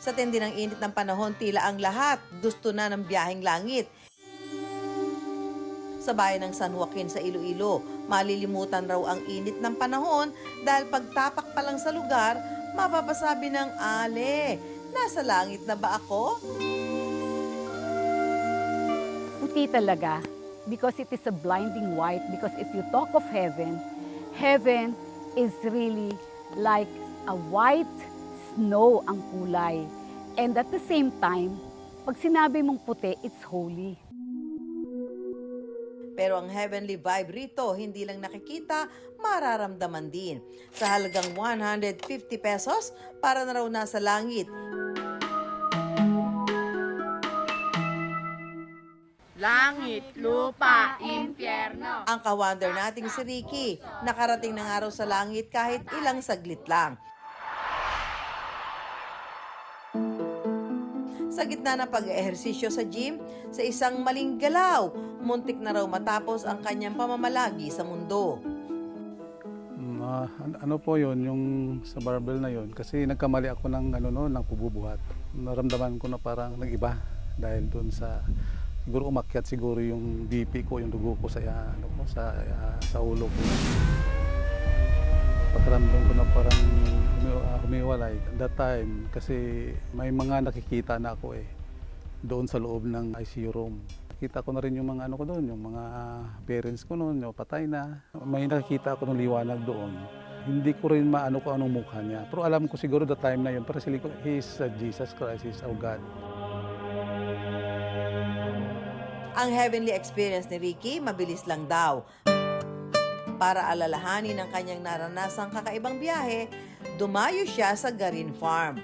Sa tindi ng init ng panahon, tila ang lahat gusto na ng biyaheng langit. Sa bayan ng San Joaquin sa Iloilo, malilimutan raw ang init ng panahon dahil pagtapak pa lang sa lugar, mapapasabi ng ale, nasa langit na ba ako? Puti talaga because it is a blinding white. Because if you talk of heaven, heaven is really like a white snow ang kulay. And at the same time, pag sinabi mong puti, it's holy. Pero ang heavenly vibe rito, hindi lang nakikita, mararamdaman din. Sa halagang 150 pesos, para na raw nasa langit. Langit, lupa, impyerno. Ang ka-wonder nating si Ricky, nakarating ng araw sa langit kahit ilang saglit lang. Sa gitna ng pag-ehersisyo sa gym, sa isang maling galaw, muntik na raw matapos ang kanyang pamamalagi sa mundo. Ano po yun, yung sa barbell na yun, kasi nagkamali ako ng, ng pububuhat. Naramdaman ko na parang nag-iba dahil doon sa, siguro umakyat siguro yung BP ko, yung dugo ko sa, sa ulo ko. Pakiramdam ko na parang humiwalay. That time, kasi may mga nakikita na ako doon sa loob ng ICU room. Nakita ko na rin yung mga ko doon, yung mga parents ko noon, yung patay na. May nakikita ako ng liwanag doon. Hindi ko rin maano ko anong mukha niya. Pero alam ko siguro the time na yun, para sila ko, he is Jesus Christ, he is our God. Ang heavenly experience ni Ricky, mabilis lang daw. Para alalahanin ang kanyang naranasang kakaibang biyahe, dumayo siya sa Garin Farm.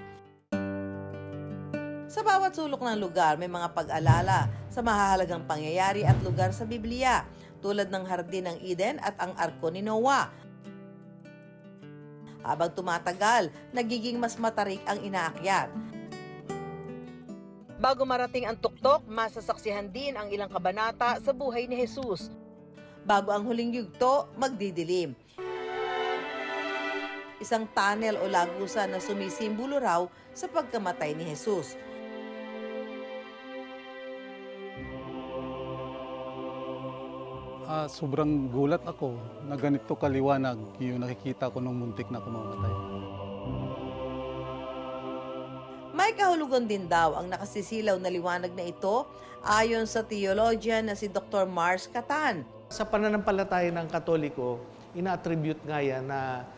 Sa bawat sulok ng lugar, may mga pag-alala sa mahahalagang pangyayari at lugar sa Biblia, tulad ng Hardin ng Eden at ang Arko ni Noah. Habang tumatagal, nagiging mas matarik ang inaakyat. Bago marating ang tuktok, masasaksihan din ang ilang kabanata sa buhay ni Jesus. Bago ang huling yugto, magdidilim. Isang tunnel o lagusan na sumisimbolo raw sa pagkamatay ni Jesus. Sobrang gulat ako na ganito kaliwanag yung nakikita ko nung muntik na kumamatay. May kahulugan din daw ang nakasisilaw na liwanag na ito ayon sa theologian na si Dr. Mars Catan. Sa pananampalataya ng Katoliko, ina-attribute nga yan na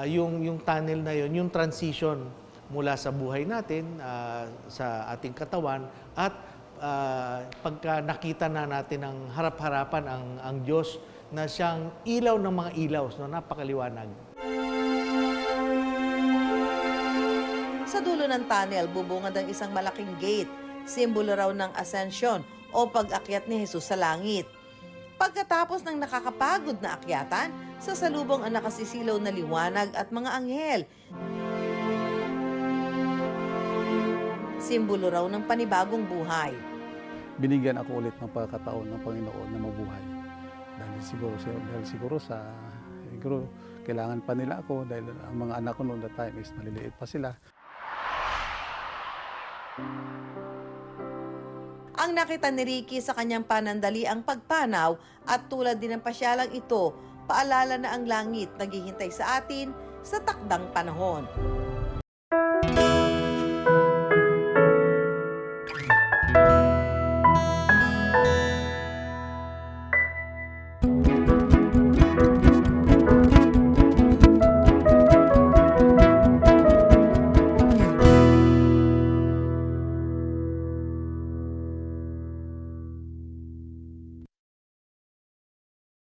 yung tunnel na yun, yung transition mula sa buhay natin, sa ating katawan, at pagka nakita na natin ng harap-harapan ang Diyos na siyang ilaw ng mga ilaw, no, napakaliwanag. Sa dulo ng tunnel, bubungad ang isang malaking gate, simbolo raw ng ascension o pag-akyat ni Jesus sa langit. Pagkatapos ng nakakapagod na akyatan, sasalubong ang nakasisilaw na liwanag at mga anghel. Simbolo raw ng panibagong buhay. Binigyan ako ulit ng pagkataon ng Panginoon na mabuhay. Dahil siguro kailangan pa nila ako dahil ang mga anak ko noon that time is maliliit pa sila. Ang nakita ni Ricky sa kanyang panandali ang pagpanaw at tulad din ng pasyalang ito, paalala na ang langit naghihintay sa atin sa takdang panahon.